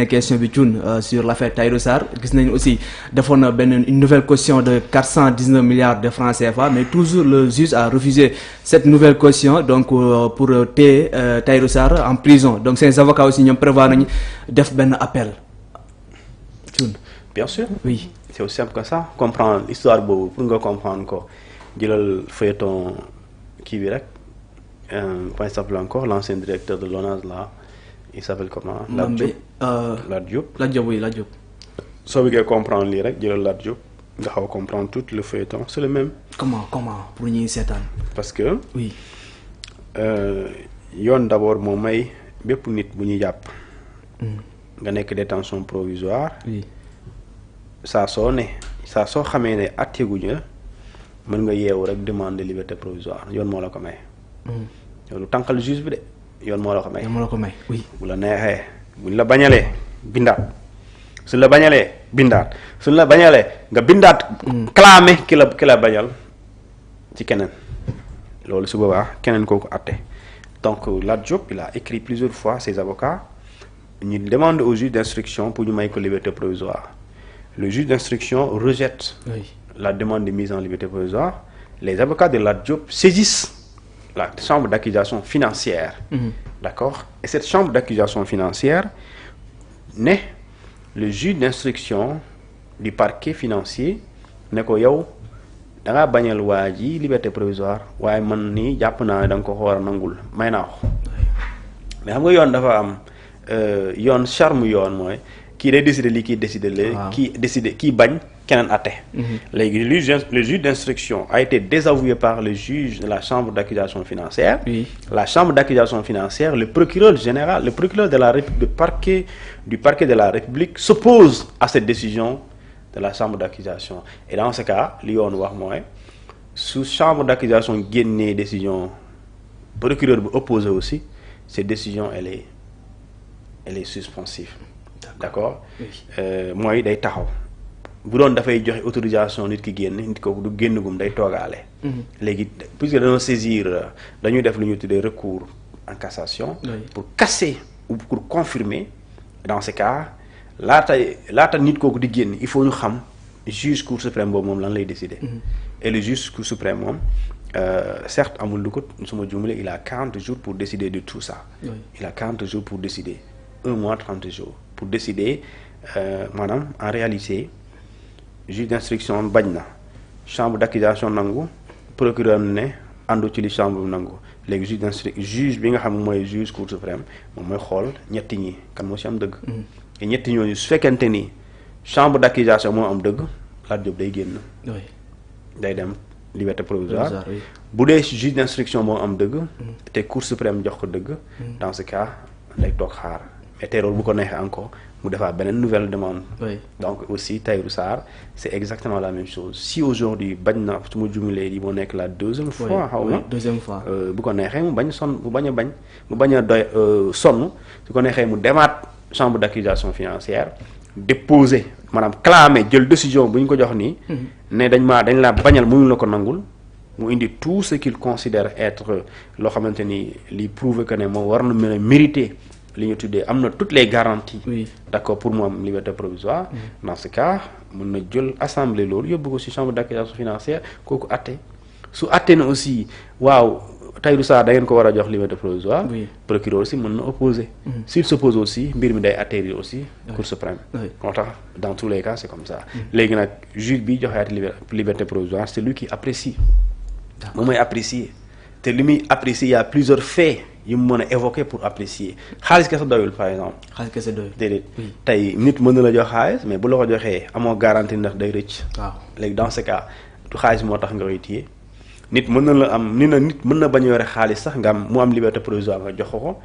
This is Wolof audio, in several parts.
question bi sur l'affaire Tahirou Sarr gis nañ aussi defoon na une nouvelle caution de 419 milliards de francs CFA mais toujours le juge a refusé cette nouvelle caution donc pour téye Tahirou Sarr en prison donc ces avocats aussi ñoom prévoir nañu def benn appel. Bien sûr. Oui. C'est aussi simple que ça comprendre l'histoire boobu pour nga comprendre ko jëlal feuilleton kii bi rek comment il s'appelle encore l'ancien directeur de l'ONAS là. Il s'appelle comment? Lat Diop. Oui, Lat Diop. soo bëggee comprendre lii rek jëlal Lat Diop nga xaw comprendre tout le feuilleton c'est le même. Comment pour ñuy seetaan. Parce que. Oui. yoon d'abord moo may bépp nit bu ñuy jàpp. nga nekk détention provisoire. Oui. saa soo xamee ne atteguñu la mën nga yeewu rek demande de liberté provisoire yoon moo la ko may. loolu tànkal juge bi de. yoon moo la ko may oui. bu la neexee buñ la bañalee bindaat suñ la bañalee bindaat suñ la bañalee nga bindaat. clamé ki la bañal ci keneen loolu su boobaa keneen kooku àtte donc Lat Diop il a écrit plusieurs fois ses avocats ñu demande au juge d'instruction pour ñu may ko liberté provisoire le juge d'instruction rejette. Oui. La demande de mise en liberté provisoire les avocats de Lat Diop saisissent la chambre d'accusation financière. D'accord? Et cette chambre d'accusation financière ne le juge d'instruction du parquet financier ne ko yow da ngaa bañal waa ji liberté provisoire waaye man nii jàpp naa ne da nga ko war a nangul may naa ko mais xam nga yoon dafa am yoon charme yoon mooy kii day décider lii kii décider lee kii bañ keneen atte léegi le juge d'instruction a été désavoué par le juge de la chambre d'accusation financière. Oui. La chambre d'accusation financière, le procureur général, le procureur de la République, du parquet de la République s'oppose à cette décision de la chambre d'accusation. Et dans ce cas, li yoon wax mooy su chambre d'accusation génnee décision procureur bu opposé aussi cette décision elle est suspensive. D'accord? Oui. mooy day taxaw. bu doon dafay joxe autorisation nit ki génn nit kooku du génn gum day toogaale. léegi puisque dañoo saisir dañuy def lu ñu tuddee recours en cassation. Oui. pour casser ou pour confirmer dans ce cas laata nit kooku di génn il faut ñu xam juge cour suprême boobu moom lan lay décider. Et le juge cour suprême moom certes amul lu ko suma juumlee il a 40 jours pour décider de tout ça. Oui. Il a 40 jours pour décider 1 mois 30 jours pour décider maanaam en réalité. Juge d'instruction bañ na chambre d'accusation nangu procureur ne àndu ci li chambre bi nangu léegi juge bi nga xam mooy juge cour suprême moom mooy xool ñetti ñi kan moo ci am dëgg. te ñetti ñooñu su fekkente ni chambre d'accusation moo am dëgg Lat Diop day génn. Oui. day dem liberté provisoire. Oui. bu dee juge d'instruction moo am dëgg. te cour suprême jox ko dëgg. dans ce cas day toog xaar mais tey loolu bu ko neexee encore. mu defaat beneen nouvelle demande. Oui. Donc aussi Tahirou Sarr c'est exactement la même chose si aujourd'hui bañ na su ma jumulee yi moo nekk la deuxième fois. xaw ma deuxième fois. bu ko neexee mu bañ a doy sonn su ko neexee mu demaat chambre d'accusation financière déposer maanaam clamer jël décision bu ñu ko jox nii. ne dañ la bañal mënuñu la ko nangul. mu indi tout ce qu'il considère être loo xamante ni li prouver que ne moom war na mën a mériter. li ñu tuddee am na toutes les garanties. Oui. D'accord pour mu am liberté provisoire. Dans ce cas mën na jël assemblée loolu yóbbu ko ci chambre d'accusation financière kooku atte su atte na aussi waaw Tahirou Sarr da ngeen ko war a jox liberté provisoire. Oui. Procureur aussi mën na opposer. S'il s'oppose aussi mbir mi day atterrir aussi. Cour suprême. Oui. moo tax dans tous les cas c'est comme ça. léegi nag juge bi joxewaat liberté provisoire c'est lui qui apprécie. moom mooy apprécier te li muy apprécier il y a plusieurs faits. yi mu mën a évoquer pour apprécier xaalis kese doyul par exemple. xaalis kese doyul. déedéet Oui. tey nit mën na la jox xaalis mais bu la ko joxee amoo garantie ndax day rëcc. waaw léegi dans ce cas du xaalis moo tax nga koy téye nit mën na la am nit mën na bañ a yore xaalis sax nga am mu am liberté provisoire nga jox ko.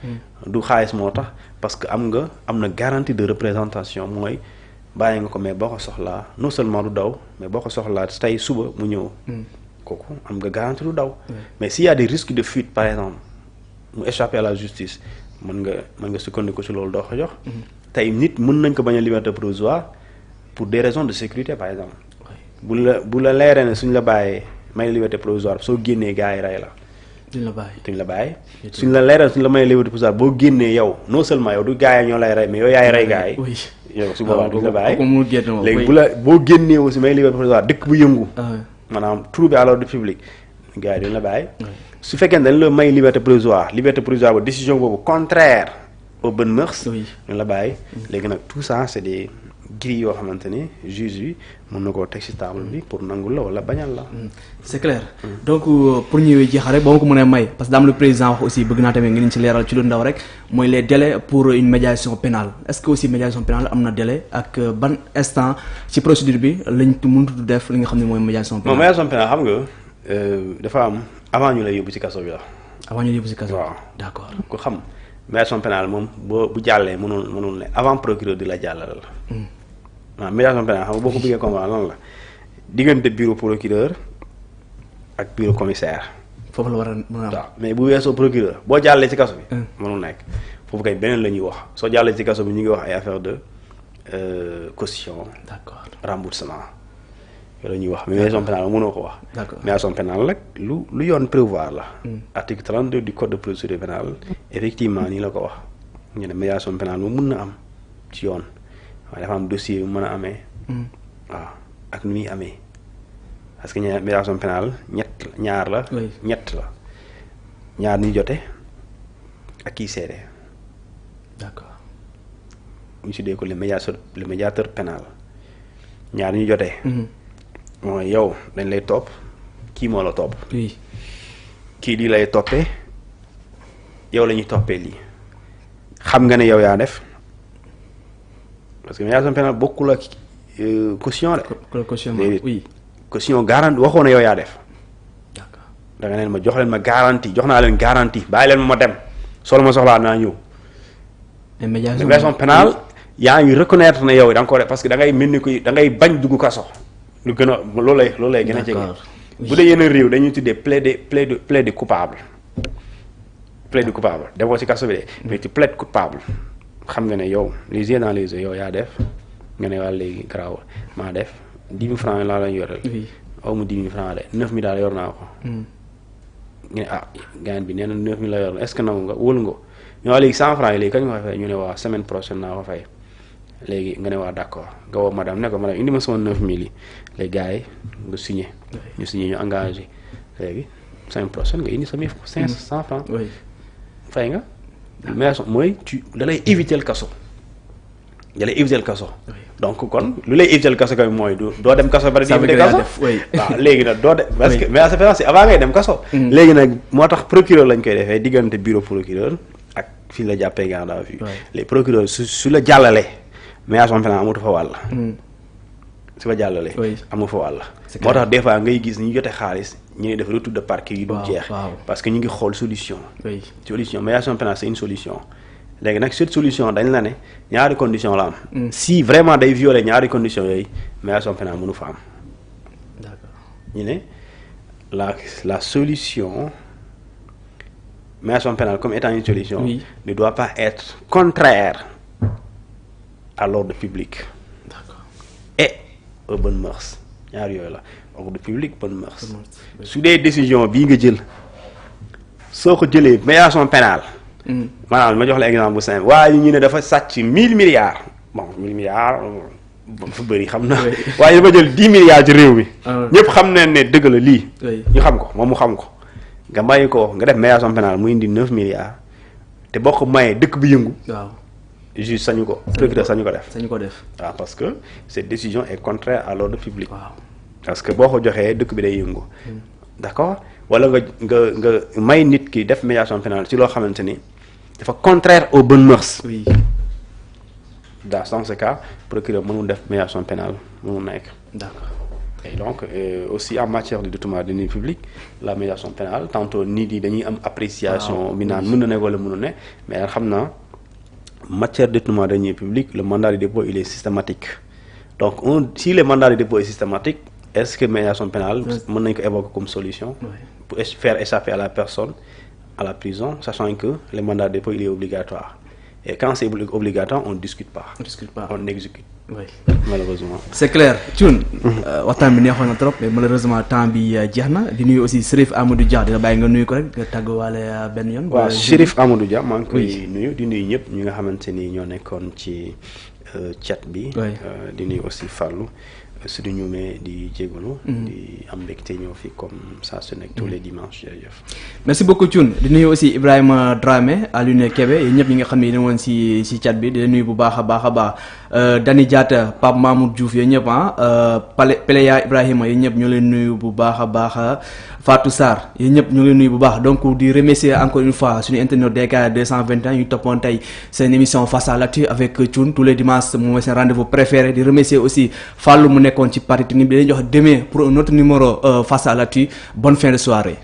du xaalis moo tax parce que am na garantie de représentation mooy bàyyi nga ko mais boo ko soxlaa non seulement du daw mais boo ko soxlaa tey suba mu ñëw. kooku am nga garantie du daw. mais s'il y a des risques de fuite par exemple. mu échapper à la justice mën nga sukkandiku ci loolu doo ko jox. tey nit mën nañ ko bañ a liberté provisoire pour des raisons de sécurité par exemple. bu la leeree ne suñ la bàyyee may liberté provisoire soo génnee gars yi rey la duñ la bàyyi duñ la bàyyi suñ la leeral suñ la may liberté provisoire boo génnee yow non seulement yow du gars yi ñoo lay rey mais yow yaay rey gars yi yow su boobaa duñ la bàyyi léegi bu la boo génnee aussi may liberté provisoire dëkk bu yëngu maanaam trouble à l'ordre public gars yi duñ la bàyyi su fekkee ne dañ la may liberté provisoire ba décision boobu contraire aux bonnes mœurs duñ la bàyyi léegi nag tout ça c'est des grilles yoo xamante ni juge bi mën na koo teg ci table bi pour nangul la wala bañal la. c'est clair donc pour ñëwee jeexal rek boo ma ko mënee may parce que daam le président wax aussi bëgg naa tamit ngeen ci leeral ci lu ndaw rek mooy les délais pour une médiation pénale est-ce que aussi médiation pénale am na délai ak ban instant ci procédure bi lañ mënut def li nga xam ne mooy médiation pénale. non médiation pénale xam nga dafa am avant ñu lay yóbbu ci kaso bi la. avant ñu yóbbu ci kaso. waaw d'accord ku xam médiation pénale moom bu jàllee mënul ne avant procureur di la jàllale la. waaw médiation pénale xam nga boo ko bëggee comprendre lan la diggante bureau procureur ak bureau commissaire. foofu la war a mën a am. waaw mais bu weesoo procureur boo jàllee ci kaso bi. mënul nekk foofu kay beneen la ñuy wax soo jàllee ci kaso bi ñu ngi wax ay affaire de caution. d'accord remboursement yooyu la ñuy wax mais médiation pénale mënoo ko wax. d'accord médiation pénale nag lu yoon prévoir la. article 32 du code de procédure pénale effectivement nii la ko wax ñu ne médiation pénale moom mun na am ci yoon. waaw dafa am dossier yu mën a amee. waaw ak nu muy amee parce que médiation pénale ñaar la. ñett la ñaar ñu jote ak kii seede. d'accord. ñu tuddee ko le médiateur pénal ñaar ñu jotee. mooy yow dañ lay topp kii moo la topp. oui. kii lii lay toppee yow la ñuy toppee lii xam nga ne yow yaa def. parce que médiation pénale bokkul ak caution de. caution oui. caution garantie waxoon na yow yaa def. d'accord da nga leen ma jox leen ma garantie jox naa leen garantie bàyyi leen ma dem solo ma soxlaa naa ñëw. médiation pénale yaa ngi reconnaître ne yow da nga ko def parce que da ngay mel ni koy da ngay bañ dugg kaso. lu gën a loolu lay gën a jege. bu dee yeneen réew dañuy tuddee plaider coupable. plaider coupable defoo ci kaso bi de. mais tu plaides coupable. xam nga ne yow les yeux dans les yeux yow yaa def nga ne waa léegi garaaw maa def 10 000 francs laa lañ yoreel. oui aw ma 10 000 francs de 9 000 daal yor naa ko. nga ne gaañ bi nee na 9 000 la yor est-ce que nangu nga wóolu nga ñu waa léegi 100 francs yi léegi kañ nga ko fay ñu ne waa semaine prochaine naa ko fay léegi nga ne waa d'accord nga woo madame ne ko madame indi ma sama 9 000 yi les gars yi nga signé. ñu signé ñu engagé léegi semaine prochaine nga indi sa 500 francs. fay nga. mais mooy da lay éviter le kaso donc kon lu lay éviter le kaso kay mooy doo dem kaso bari di éviter kaso waaw léegi nag doo de parce que mais c'est avant ngay dem kaso léegi nag moo tax procureur lañ koy defee diggante bureau procureur ak fii la jàppee garde à vue les procureurs su la jàllalee médiation pénale amatu fa wàll su la jàllalee amu fa wàll moo tax des fois ngay gis ñu jote xaalis ñu ngi def retour de parquet yi du jeex parce que ñu ngi xool solution médiation pénale c'est une solution léegi nag cette solution dañ la ne ñaari condition la am si vraiment day violer ñaari conditions yooyu médiation pénale mënu fa am ñu ne la solution médiation pénale comme étant une solution ne doit pas être contraire à l'ordre public et aux bonnes mœurs ñaar yooyu la ordre public bonne mœurs su dee décision bii nga jël soo ko jëlee médiation pénale maanaam ma jox la exemple bu simple waaye ñu ne dafa sàcc 1000 milliards bon 1000 milliards dafa bëri xam na waaye dafa jël 10 milliards ci réew mi ñëpp xam nañ ne dëgg la lii ñu xam ko moom mu xam ko nga may ko nga def médiation pénale mu indi 9 milliards te boo ko mayee dëkk bi yëngu juge sañu ko procureur sañu ko def waaw parce que cette décision est contraire à l'ordre public parce que boo ko joxee dëkk bi day yëngu d'accord wala nga may nit ki def médiation pénale ci loo xamante ni dafa contraire aux bonnes mœurs dans ce cas procureur mënul def médiation pénale mënul nekk d'accord et donc aussi en matière de détournement de deniers publics la médiation pénale tantôt nit yi dañuy am appréciation bi naan mën na nekk wala mënul ne mais xam naa matière de détournement de deniers publics le mandat de dépôt il est systématique donc si le mandat de dépôt est systématique est-ce que médiation pénale mën nañu ko évoquer comme solution pour faire échapper à la personne à la prison sachant que le mandat de dépôt il est obligatoire Et quand c'est obligatoire, on ne discute pas. On exécute. Oui. Malheureusement. C'est clair. Thioune. waxtaan bi neexoon na trop mais malheureusement temps bi jeex na di nuyu aussi Chérif Amadou Dia dina bàyyi nga nuyu ko rek nga tàgguwaale benn yoon. waaw Chérif Amadou Dia maa ngi koy nuyu di nuyu ñëpp ñi nga xamante ni ñoo nekkoon ci chat bi. di nuyu aussi Fallou. su du ñumee di jégalu. di am mbégte ñëw fi comme ça su nekk tous les dimanches jërëjëf. merci beaucoup Thioune di nuyu aussi Ibrahima Dramé Alioune Kébé yéen ñëpp ñi nga xam ne yéen a woon si chat bi di la nuyu bu baax a baax Dani Diatta Pape Mamour Diouf yéen ñëpp Peleya Ibrahima yéen ñëpp ñoo leen nuyu bu baax a baax Fatou Sarr yéen ñëpp ñoo leen nuyu bu baax donc di remercier encore une fois suñu internet DKR 221 ñu toppoon tey seen émission Face à l'actu avec Thioune tous les dimanches moom mooy seen rendez-vous préféré di remercier aussi Fallou mu nekkoon ci partie technique bi dañuy jox demain pour un autre numéro Face à l'actu bonne fin de soirée.